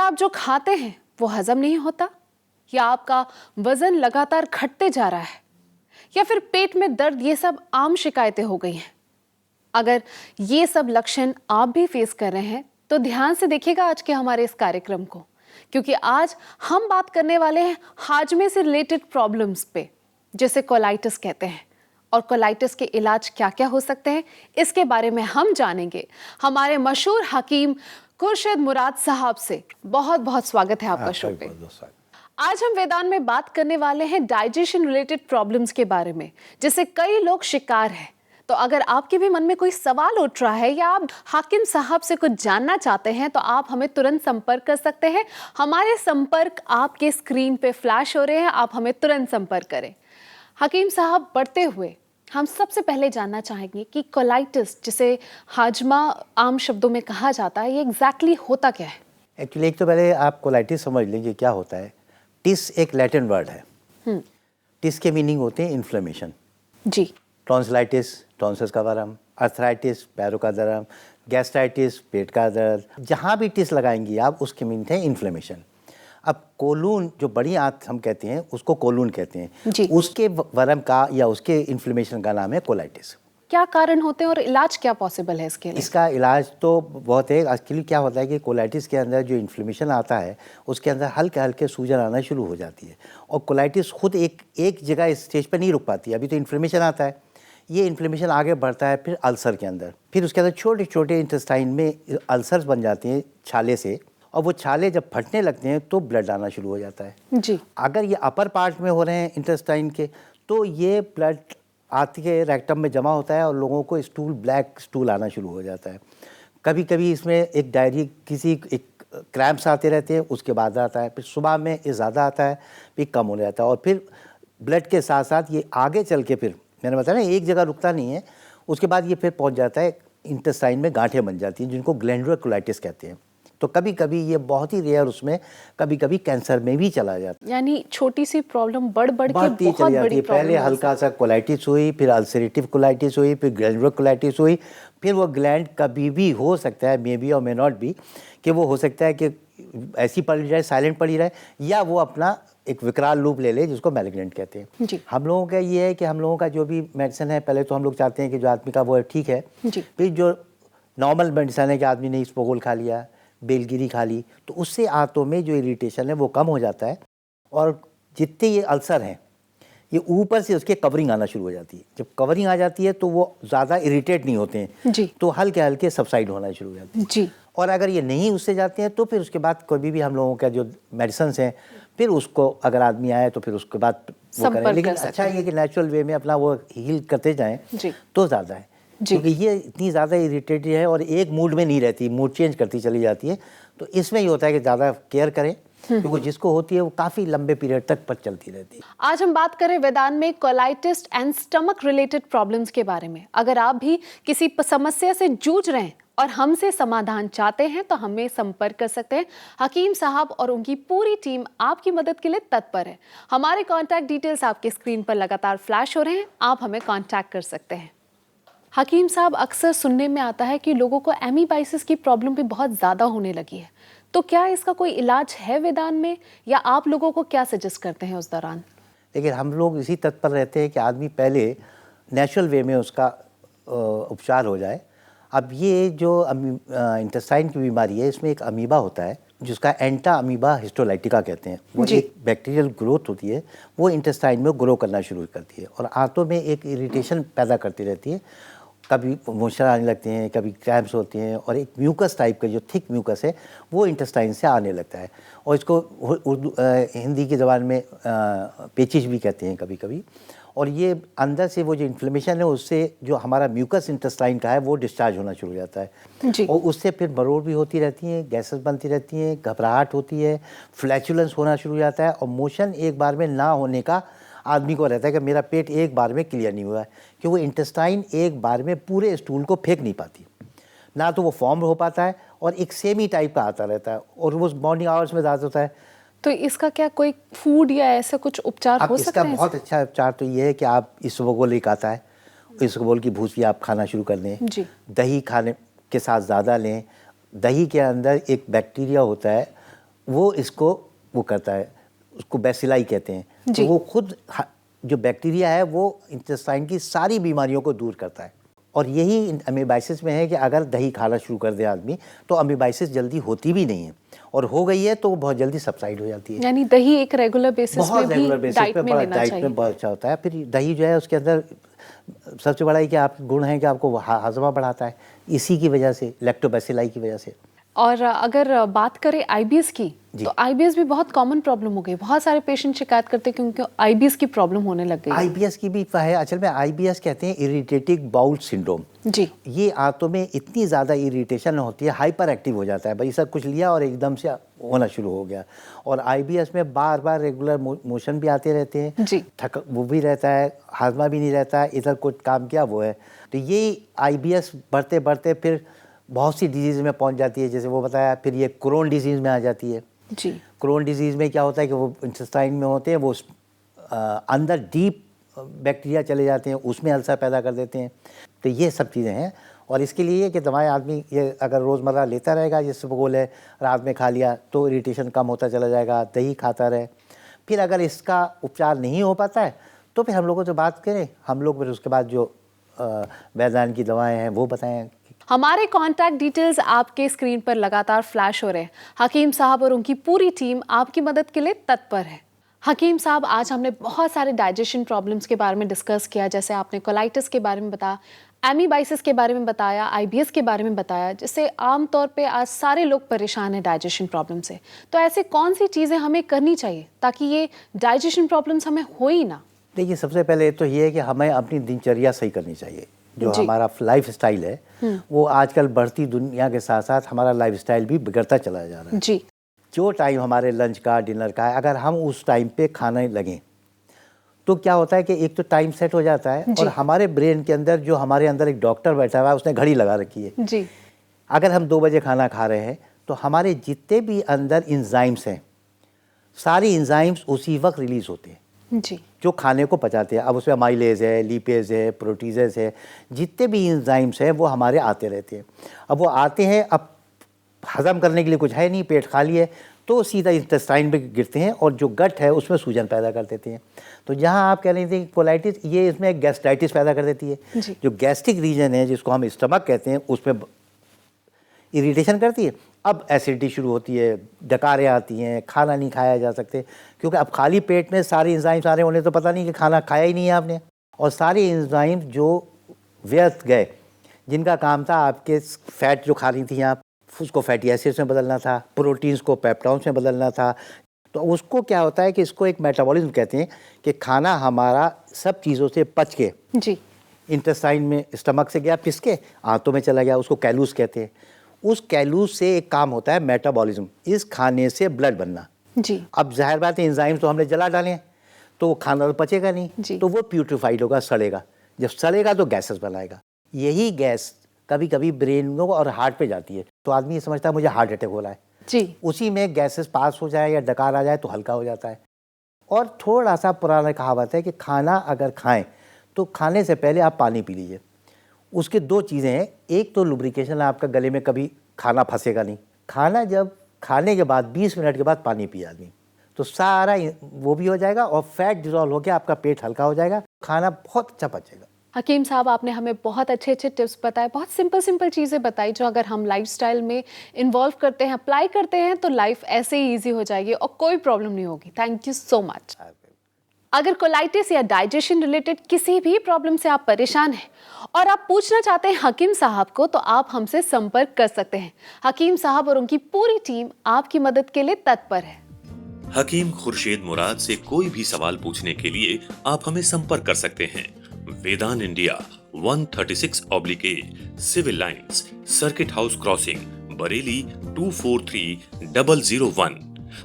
आप जो खाते हैं वो हजम नहीं होता, या आपका वजन लगातार घटते जा रहा है, या फिर पेट में दर्द, ये सब आम शिकायतें हो गई हैं। अगर ये सब लक्षण आप भी फेस कर रहे हैं तो ध्यान से देखिएगा आज के हमारे इस कार्यक्रम को, क्योंकि आज हम बात करने वाले हैं हाजमे से रिलेटेड प्रॉब्लम्स पे, जिसे कोलाइटिस कहते हैं। और कोलाइटिस के इलाज क्या क्या हो सकते हैं, इसके बारे में हम जानेंगे हमारे मशहूर हकीम खुर्शीद मुराद साहब से। बहुत बहुत स्वागत है आपका शो पे। आज हम वेदांत में बात करने वाले हैं डाइजेशन रिलेटेड प्रॉब्लम्स के बारे में, जिससे कई लोग शिकार हैं। तो अगर आपके भी मन में कोई सवाल उठ रहा है या आप हाकिम साहब से कुछ जानना चाहते हैं तो आप हमें तुरंत संपर्क कर सकते हैं। हमारे संपर्क आपके स्क्रीन पे फ्लैश हो रहे हैं, आप हमें तुरंत संपर्क करें। हकीम साहब, बढ़ते हुए हम सबसे पहले जानना चाहेंगे कि कोलाइटिस, जिसे हाजमा आम शब्दों में कहा जाता है, ये एग्जैक्टली होता क्या है? एक्चुअली एक तो पहले आप कोलाइटिस समझ लेंगे क्या होता है। टिस एक लैटिन वर्ड है। टिस के मीनिंग होते हैं इन्फ्लेमेशन। जी। टॉन्सिलाइटिस, टॉन्सिल्स का वर्म, अर्थराइटिस, पैरों का दर्द, गैस्ट्राइटिस, पेट का दर्द, जहाँ भी टिस लगाएंगी आप उसके मीनिंग है इन्फ्लेमेशन। अब कोलून, जो बड़ी आंत हम कहते हैं उसको कोलून कहते हैं जी। उसके वर्म का या उसके इन्फ्लेमेशन का नाम है कोलाइटिस। क्या कारण होते हैं और इलाज क्या पॉसिबल है इसके लिए? इसका इलाज तो बहुत है। एक्चुअली क्या होता है कि कोलाइटिस के अंदर जो इन्फ्लेमेशन आता है उसके अंदर हल्के हल्के सूजन आना शुरू हो जाती है, और कोलाइटिस खुद एक जगह इस स्टेज पर नहीं रुक पाती। अभी तो इन्फ्लेमेशन आता है, ये इन्फ्लेमेशन आगे बढ़ता है फिर अल्सर के अंदर, फिर उसके अंदर छोटे छोटे इंटेस्टाइन में अल्सर्स बन जाते हैं छाले से, और वो छाले जब फटने लगते हैं तो ब्लड आना शुरू हो जाता है। जी। अगर ये अपर पार्ट में हो रहे हैं इंटेस्टाइन के, तो ये ब्लड आंत के रेक्टम में जमा होता है और लोगों को स्टूल, ब्लैक स्टूल आना शुरू हो जाता है। कभी कभी इसमें एक डायरी, एक क्रैम्प्स आते रहते हैं, उसके बाद आता है, फिर सुबह में ये ज़्यादा आता है, फिर कम हो जाता है, और फिर ब्लड के साथ साथ ये आगे चल के, फिर मैंने बताया ना एक जगह रुकता नहीं है, उसके बाद ये फिर पहुंच जाता है इंटेस्टाइन में, गांठें बन जाती हैं जिनको ग्लैंडुलर कोलाइटिस कहते हैं। तो कभी कभी ये बहुत ही रेयर, उसमें कभी कभी कैंसर में भी चला जाता है। यानी छोटी सी प्रॉब्लम बढ़ बढ़ के बहुत चली जाती बड़ी है। प्रॉब्लम। पहले हल्का सा कोलाइटिस हुई, फिर अल्सरेटिव कोलाइटिस हुई, फिर ग्लैंडुलर कोलाइटिस हुई, फिर वो ग्लैंड कभी भी हो सकता है, मे बी और मे नॉट बी, कि वो हो सकता है कि ऐसी पड़ी रहे, साइलेंट पड़ी रहे, या वो अपना एक विकराल रूप ले ले, जिसको मैलिग्नेंट कहते हैं। जी। हम लोगों का ये है कि हम लोगों का जो भी मेडिसिन है, पहले तो हम लोग चाहते हैं कि जो आदमी का वो ठीक है, फिर जो नॉर्मल मेडिसिन है कि आदमी ने इसबगोल खा लिया, बेलगिरी खा ली, तो उससे आंतों में जो इरिटेशन है वो कम हो जाता है, और जितने ये अल्सर हैं ये ऊपर से उसके कवरिंग आना शुरू हो जाती है। जब कवरिंग आ जाती है तो वो ज़्यादा इरिटेट नहीं होते हैं जी। तो हल्के हल्के सबसाइड होना शुरू हो जाते हैं। जी। और अगर ये नहीं उससे जाते हैं तो फिर उसके बाद कोई भी हम लोगों का जो मेडिसिन हैं, फिर उसको अगर आदमी आए तो फिर उसके बाद वो करें। लेकिन अच्छा ये कि नेचुरल वे में अपना वो हील करते जाएँ तो ज़्यादा है, क्योंकि ये इतनी ज़्यादा इरिटेटिव है और एक मूड में नहीं रहती, मूड चेंज करती चली जाती है। तो इसमें ये होता है कि ज़्यादा केयर करें, क्योंकि जिसको होती है वो काफ़ी लंबे पीरियड तक पर चलती रहती है। आज हम बात करें वेदांत में colitis and stomach related problems के बारे में। अगर आप भी किसी समस्या से जूझ रहे हैं और हमसे समाधान चाहते हैं तो हमें संपर्क कर सकते हैं। हकीम साहब और उनकी पूरी टीम आपकी मदद के लिए तत्पर है। हमारे कॉन्टैक्ट डिटेल्स आपके स्क्रीन पर लगातार फ्लैश हो रहे हैं, आप हमें कॉन्टैक्ट कर सकते हैं। हकीम साहब, अक्सर सुनने में आता है कि लोगों को एमीबाइसिस की प्रॉब्लम भी बहुत ज़्यादा होने लगी है, तो क्या इसका कोई इलाज है वेदांत में, या आप लोगों को क्या सजेस्ट करते हैं उस दौरान? देखिए, हम लोग इसी तत्पर रहते हैं कि आदमी पहले नेचुरल वे में उसका उपचार हो जाए। अब ये जो इंटेस्टाइन की बीमारी है, इसमें एक अमीबा होता है जिसका एंटा अमीबा हिस्टोलाइटिका कहते हैं। वो एक बैक्टीरियल ग्रोथ होती है, वो इंटेस्टाइन में ग्रो करना शुरू करती है और आंतों में एक इरिटेशन पैदा करती रहती है। कभी मोशन आने लगते हैं, कभी क्रैम्प्स होते हैं, और एक म्यूकस टाइप का जो थिक म्यूकस है वो इंटेस्टाइन से आने लगता है, और इसको उर्दू हिंदी की ज़बान में पेचिश भी कहते हैं कभी कभी। और ये अंदर से वो जो इन्फ्लेमेशन है उससे जो हमारा म्यूकस इंटेस्टाइन का है वो डिस्चार्ज होना शुरू हो जाता है, और उससे फिर मरोड़ भी होती रहती हैं, गैसेस बनती रहती हैं, घबराहट होती है, फ्लैचुलेंस होना शुरू हो जाता है, और मोशन एक बार में ना होने का आदमी को रहता है कि मेरा पेट एक बार में क्लियर नहीं हुआ है, कि वो इंटेस्टाइन एक बार में पूरे स्टूल को फेंक नहीं पाती, ना तो वो फॉर्म हो पाता है, और एक सेमी टाइप का आता रहता है, और वो मॉर्निंग आवर्स में ज़्यादा होता है। तो इसका क्या कोई फूड या ऐसा कुछ उपचार हो सकता है? इसका बहुत अच्छा उपचार तो ये है कि आप इसबगोल एक आता है, इसबगोल की भूसी आप खाना शुरू कर दें, दही खाने के साथ ज़्यादा लें। दही के अंदर एक बैक्टीरिया होता है वो इसको वो करता है, उसको बैसिलाई कहते हैं। जी। तो वो खुद जो बैक्टीरिया है वो इंटेस्टाइन की सारी बीमारियों को दूर करता है। और यही अमीबाइसिस में है कि अगर दही खाना शुरू कर दे आदमी तो अमीबाइसिस जल्दी होती भी नहीं है, और हो गई है तो वो बहुत जल्दी सबसाइड हो जाती है। यानी दही एक रेगुलर बेसिस बहुत में भी रेगुलर बेसिस डाइट पे में लेना डाइट चाहिए। में बहुत अच्छा होता है। फिर दही जो है उसके अंदर सबसे बड़ा ही कि आप गुण है कि आपको हाजमा बढ़ाता है, इसी की वजह से, लैक्टोबैसिलाई की वजह से। और अगर बात करें आईबीएस की, जी। तो आईबीएस भी बहुत कॉमन प्रॉब्लम हो गई। बहुत सारे पेशेंट शिकायत करते हैं क्योंकि आईबीएस की प्रॉब्लम होने लग गई है। आईबीएस की भी है, असल में आईबीएस कहते हैं इरिटेटिव बाउल सिंड्रोम। जी। ये आंतों में इतनी ज़्यादा इरिटेशन होती है, हाइपर एक्टिव हो जाता है, भाई सब कुछ लिया और एकदम से होना शुरू हो गया। और आईबीएस में बार बार रेगुलर मोशन भी आते रहते हैं, जी। वो भी रहता है, हाजमा भी नहीं रहता है, इधर कुछ काम किया वो है। तो ये आईबीएस बढ़ते बढ़ते फिर बहुत सी डिजीज़ में पहुंच जाती है, जैसे वो बताया। फिर ये क्रोन डिजीज़ में आ जाती है। जी। क्रोन डिजीज़ में क्या होता है कि वो इंटेस्टाइन में होते हैं, वो अंदर डीप बैक्टीरिया चले जाते हैं, उसमें अल्सर पैदा कर देते हैं। तो ये सब चीज़ें हैं। और इसके लिए कि दवाएं आदमी ये अगर रोज़मर्रा लेता रहेगा, जैसे बोल है रात में खा लिया तो इरिटेशन कम होता चला जाएगा, दही खाता रहे। फिर अगर इसका उपचार नहीं हो पाता है तो फिर हम लोगों से बात करें, हम लोग फिर उसके बाद जो वैद्यान की दवाएँ हैं वो बताएँ। हमारे कॉन्टैक्ट डिटेल्स आपके स्क्रीन पर लगातार फ्लैश हो रहे हैं। हकीम साहब और उनकी पूरी टीम आपकी मदद के लिए तत्पर है। हकीम साहब, आज हमने बहुत सारे डाइजेशन प्रॉब्लम्स के बारे में डिस्कस किया, जैसे आपने कोलाइटिस के बारे में बताया, एमीबाइसिस के बारे में बताया, आईबीएस के बारे में बताया, जिससे आमतौर पे आज सारे लोग परेशान हैं डाइजेशन प्रॉब्लम से। तो ऐसे कौन सी चीज़ें हमें करनी चाहिए ताकि ये डाइजेशन प्रॉब्लम्स हमें हो ही ना? देखिए, सबसे पहले तो ये है कि हमें अपनी दिनचर्या सही करनी चाहिए। जो हमारा लाइफ स्टाइल है वो आजकल बढ़ती दुनिया के साथ साथ हमारा लाइफ स्टाइल भी बिगड़ता चला जा रहा है। जी। जो टाइम हमारे लंच का, डिनर का है, अगर हम उस टाइम पे खाने लगें तो क्या होता है कि एक तो टाइम सेट हो जाता है, और हमारे ब्रेन के अंदर जो हमारे अंदर एक डॉक्टर बैठा हुआ है उसने घड़ी लगा रखी है। जी। अगर हम 2 बजे खाना खा रहे हैं तो हमारे जितने भी अंदर इंजाइम्स हैं, सारी इंजाइम्स उसी वक्त रिलीज होते हैं जी। जो खाने को पचाते हैं। अब उसमें माइलेज है, लिपेज है, प्रोटीजेज है, जितने भी इंजाइम्स हैं वो हमारे आते रहते हैं। अब वो आते हैं, अब हजम करने के लिए कुछ है नहीं, पेट खाली है, तो सीधा इंटेस्टाइन में गिरते हैं और जो गट है उसमें सूजन पैदा कर देते हैं। तो जहाँ आप कह रहे थे कोलाइटिस, ये इसमें गैस्ट्राइटिस पैदा कर देती है। जो गैस्ट्रिक रीजन है जिसको हम स्टमक कहते हैं, उसमें इरिटेशन करती है। अब एसिडिटी शुरू होती है, डकारें आती हैं, खाना नहीं खाया जा सकते, क्योंकि अब खाली पेट में सारे एंजाइम सारे होने तो पता नहीं कि खाना खाया ही नहीं है आपने। और सारे एंजाइम जो व्यर्थ गए, जिनका काम था आपके फैट जो खा रही थी आप, उसको फैटी एसिड्स में बदलना था, प्रोटीन्स को पेप्टाउड्स में बदलना था, तो उसको क्या होता है कि इसको एक मेटाबॉलिज्म कहते हैं कि खाना हमारा सब चीज़ों से पच के जी। इंटेस्टाइन में, स्टमक से गया, पिस के आंतों में चला गया, उसको कैलूस कहते हैं। उस कैलूस से एक काम होता है मेटाबॉलिज्म, इस खाने से ब्लड बनना। जी। अब जाहिर बात है एंजाइम तो हमने जला डाले हैं तो वो खाना तो पचेगा नहीं, तो वो प्यूट्रीफाइड होगा, सड़ेगा। जब सड़ेगा तो गैसेस बनाएगा। यही गैस कभी कभी ब्रेन और हार्ट पे जाती है, तो आदमी ये समझता है मुझे हार्ट अटैक हो रहा है। जी। उसी में गैसेस पास हो जाए या डकार आ जाए तो हल्का हो जाता है। और थोड़ा सा पुराना कहावत है कि खाना अगर खाएं तो खाने से पहले आप पानी पी लीजिए। उसके 2 चीज़ें हैं, एक तो लुब्रिकेशन, आपका गले में कभी खाना फंसेगा नहीं। खाना जब खाने के बाद 20 मिनट के बाद पानी पिए आदमी, तो सारा वो भी हो जाएगा और फैट डिजॉल्व होकर आपका पेट हल्का हो जाएगा, खाना बहुत अच्छा पचेगा। हकीम साहब, आपने हमें बहुत अच्छे अच्छे टिप्स बताए, बहुत सिंपल चीज़ें बताई जो अगर हम लाइफस्टाइल में इन्वॉल्व करते हैं, अप्लाई करते हैं तो लाइफ ऐसे ही ईजी हो जाएगी और कोई प्रॉब्लम नहीं होगी। Thank you so much. अगर कोलाइटिस या डाइजेशन रिलेटेड किसी भी प्रॉब्लम से आप परेशान हैं और आप पूछना चाहते हैं हकीम साहब को, तो आप हमसे संपर्क कर सकते हैं। हकीम साहब और उनकी पूरी टीम आपकी मदद के लिए तत्पर है। हकीम खुर्शीद मुराद से कोई भी सवाल पूछने के लिए आप हमें संपर्क कर सकते हैं। वेदान India 136/A, civil lines, circuit house crossing, Bareilly 243001।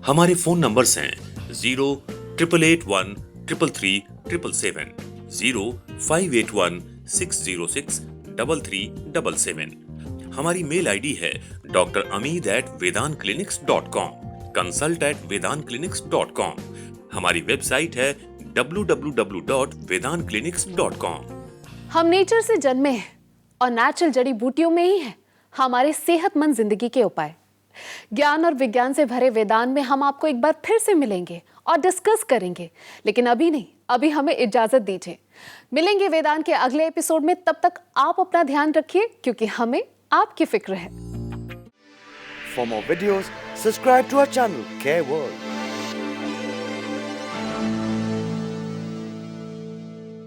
हमारे फोन नंबर्स हैं 08881 333 777, 0581 606 3377। हमारी मेल आईडी है dramid@vedanclinics.com, consult@vedanclinics.com। हमारी वेबसाइट है www.vedanclinics.com। हम नेचर से जन्मे हैं और नेचुरल जड़ी बूटियों में ही है हमारे सेहतमंद जिंदगी के उपाय। ज्ञान और विज्ञान से भरे वेदांत में हम आपको एक बार फिर से मिलेंगे और डिस्कस करेंगे, लेकिन अभी नहीं, अभी हमें इजाजत दीजिए। मिलेंगे वेदांत के अगले एपिसोड में, तब तक आप अपना ध्यान रखिए क्योंकि हमें आपकी फिक्र है। For more videos, subscribe to our channel, Care World.